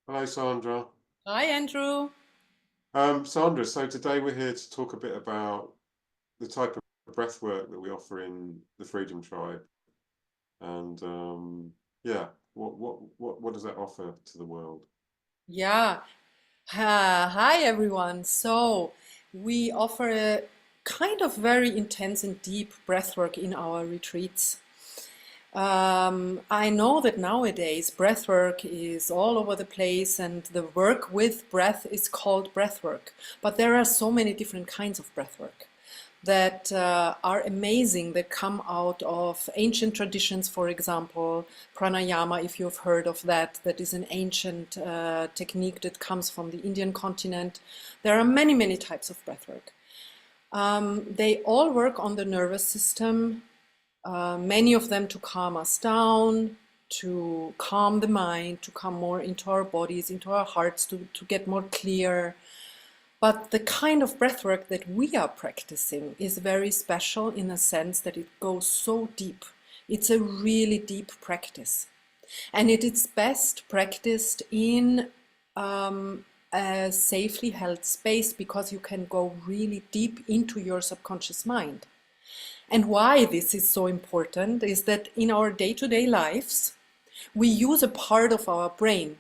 Hello, Sandra. Hi, Andrew. Sandra, so today we're here to talk a bit about the type of breath work that we offer in the Freedom Tribe, and yeah, what does that offer to the world? Yeah. Hi, everyone. So, we offer a kind of very intense and deep breathwork in our retreats. I know that nowadays breathwork is all over the place, and the work with breath is called breathwork. But there are so many different kinds of breathwork that are amazing that come out of ancient traditions, for example, pranayama, if you've heard of that, that is an ancient technique that comes from the Indian continent. There are many, many types of breathwork. They all work on the nervous system, many of them to calm us down, to calm the mind, to come more into our bodies, into our hearts, to get more clear. But the kind of breathwork that we are practicing is very special in a sense that it goes so deep. It's a really deep practice. And it is best practiced in a safely held space because you can go really deep into your subconscious mind. And why this is so important is that in our day to day lives, we use a part of our brain,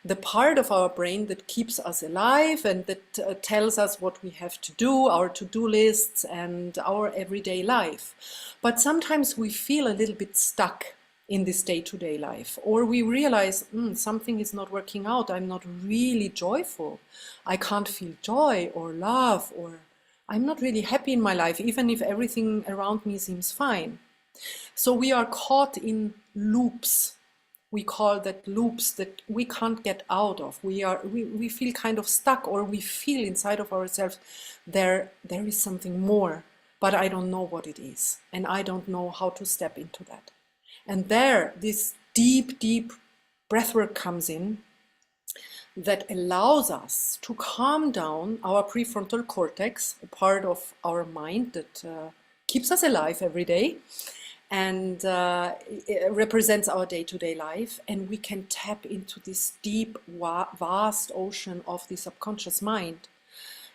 the part of our brain that keeps us alive and that tells us what we have to do, our to do lists, and our everyday life. But sometimes we feel a little bit stuck in this day to day life, or we realize something is not working out. I'm not really joyful. I can't feel joy or love, or I'm not really happy in my life, even if everything around me seems fine. So we are caught in loops. We call that loops that we can't get out of. We feel kind of stuck, or we feel inside of ourselves there is something more, but I don't know what it is, and I don't know how to step into that. And there this deep, deep breathwork comes in that allows us to calm down our prefrontal cortex, a part of our mind that keeps us alive every day and it represents our day-to-day life, and we can tap into this deep vast ocean of the subconscious mind.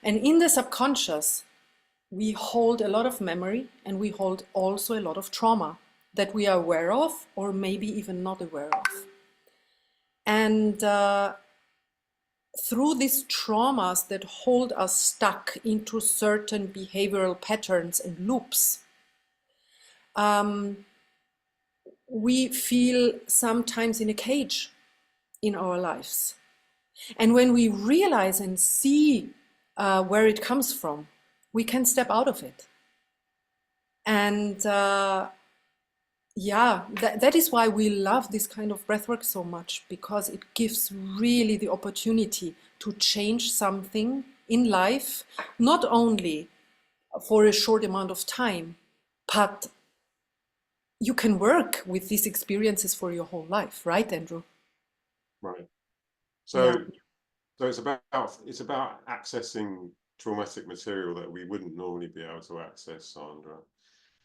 And in the subconscious we hold a lot of memory, and we hold also a lot of trauma that we are aware of or maybe even not aware of. And through these traumas that hold us stuck into certain behavioral patterns and loops, um, we feel sometimes in a cage in our lives. And when we realize and see where it comes from, we can step out of it. And yeah, that is why we love this kind of breathwork so much, because it gives really the opportunity to change something in life, not only for a short amount of time, but you can work with these experiences for your whole life, right, Andrew? Right. Yeah. So, so it's about accessing traumatic material that we wouldn't normally be able to access, Sandra.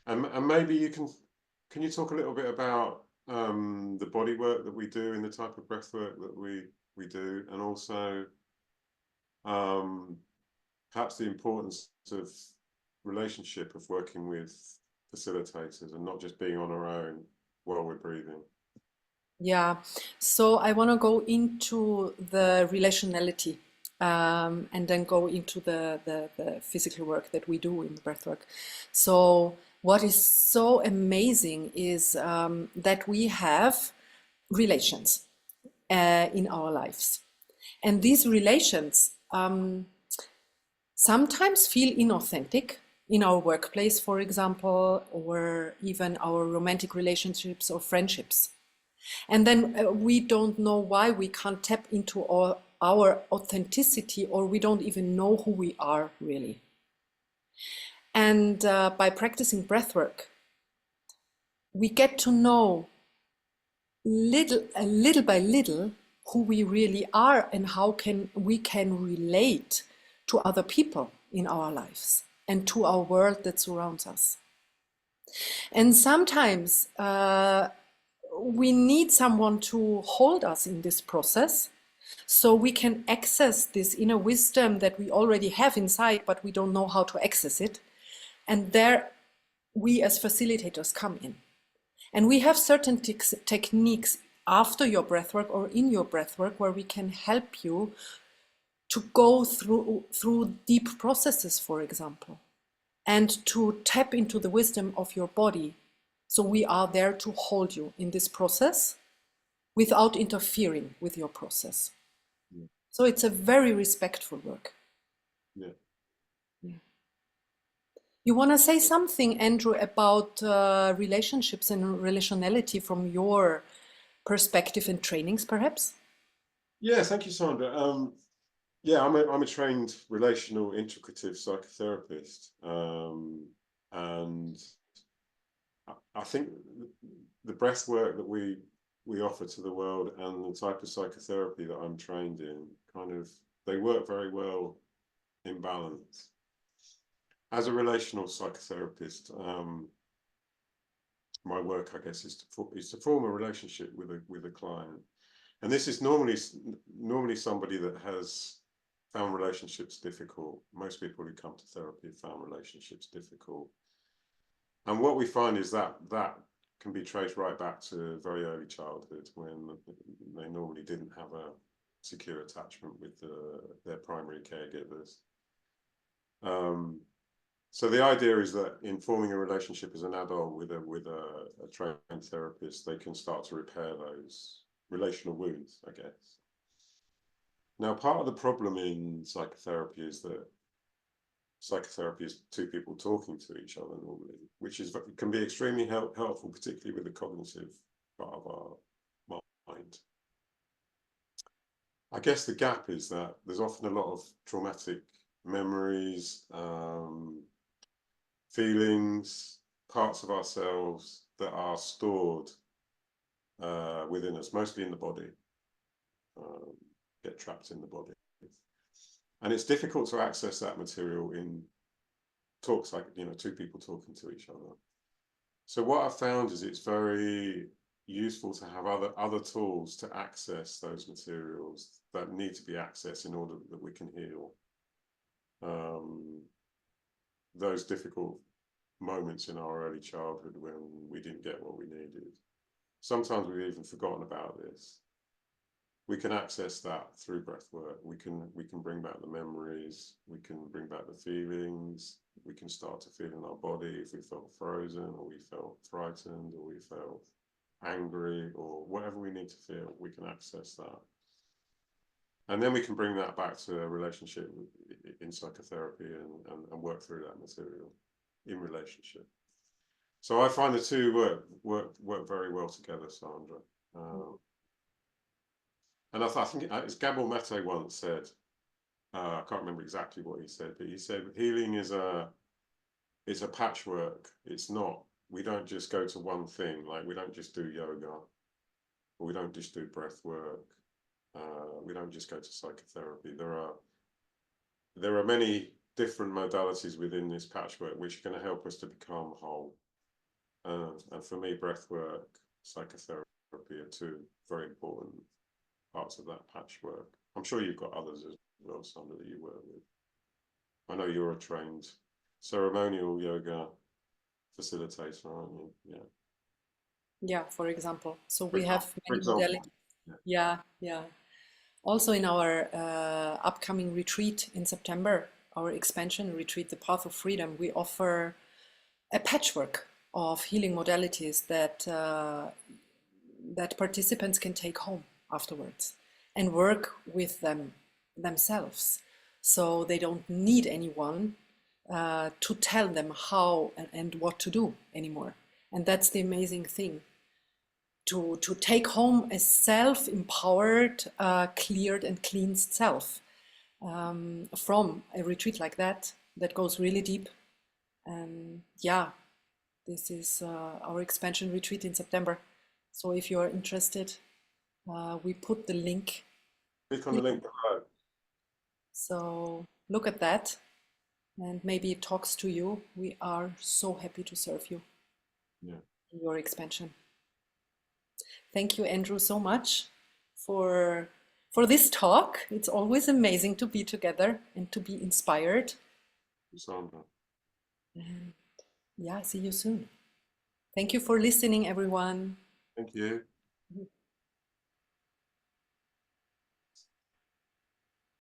And maybe can you talk a little bit about the body work that we do and the type of breath work that we do, and also um, perhaps the importance of relationship of working with facilitators and not just being on our own while we're breathing. Yeah, so I want to go into the relationality and then go into the physical work that we do in breathwork. So, what is so amazing is that we have relations in our lives. And these relations sometimes feel inauthentic in our workplace, for example, or even our romantic relationships or friendships. And then we don't know why we can't tap into our authenticity, or we don't even know who we are really. And by practicing breathwork, we get to know little by little who we really are and how can we can relate to other people in our lives and to our world that surrounds us. And sometimes we need someone to hold us in this process. So we can access this inner wisdom that we already have inside, but we don't know how to access it. And there we as facilitators come in. And we have certain techniques after your breathwork or in your breathwork where we can help you to go through deep processes, for example, and to tap into the wisdom of your body. So we are there to hold you in this process without interfering with your process. Yeah. So it's a very respectful work. Yeah. Yeah. You want to say something, Andrew, about relationships and relationality from your perspective and trainings, perhaps? Yeah, thank you, Sandra. Yeah, I'm a trained relational integrative psychotherapist, and I think the breath work that we offer to the world and the type of psychotherapy that I'm trained in, kind of, they work very well in balance. As a relational psychotherapist, my work, I guess, is to form a relationship with a client, and this is normally somebody that has found relationships difficult. Most people who come to therapy have found relationships difficult, and what we find is that can be traced right back to very early childhood, when they normally didn't have a secure attachment with their primary caregivers. So the idea is that in forming a relationship as an adult with a trained therapist, they can start to repair those relational wounds, I guess. Now, part of the problem in psychotherapy is that psychotherapy is two people talking to each other normally, which can be extremely helpful, particularly with the cognitive part of our mind. I guess the gap is that there's often a lot of traumatic memories, feelings, parts of ourselves that are stored within us, mostly in the body, get trapped in the body. And it's difficult to access that material in talks like, two people talking to each other. So what I've found is it's very useful to have other tools to access those materials that need to be accessed in order that we can heal those difficult moments in our early childhood when we didn't get what we needed. Sometimes we've even forgotten about this. We can access that through breath work. We can bring back the memories. We can bring back the feelings. We can start to feel in our body if we felt frozen, or we felt frightened, or we felt angry, or whatever we need to feel. We can access that, and then we can bring that back to a relationship in psychotherapy and work through that material in relationship. So I find the two work very well together, Sandra. And I think it's Gabor Mate once said, I can't remember exactly what he said, but he said healing is a patchwork. It's not, we don't just go to one thing, like we don't just do yoga, or we don't just do breath work, we don't just go to psychotherapy. There are many different modalities within this patchwork which are going to help us to become whole. And for me, breath work, psychotherapy are two very important parts of that patchwork. I'm sure you've got others as well, Sandra, that you work with. I know you're a trained ceremonial yoga facilitator, aren't you? Yeah. Yeah, for example. So we have For many example. modalities. Yeah, yeah. Also in our upcoming retreat in September, our expansion retreat, The Path of Freedom, we offer a patchwork of healing modalities that participants can take home afterwards and work with them themselves. So they don't need anyone to tell them how and what to do anymore. And that's the amazing thing. To take home a self-empowered, cleared and cleansed self from a retreat like that goes really deep. And yeah, this is our expansion retreat in September. So if you are interested, we put the link. Click on the link below. So look at that and maybe it talks to you. We are so happy to serve you in your expansion. Thank you, Andrew, so much for for this talk. It's always amazing to be together and to be inspired. Sandra. And yeah, see you soon. Thank you for listening, everyone. Thank you.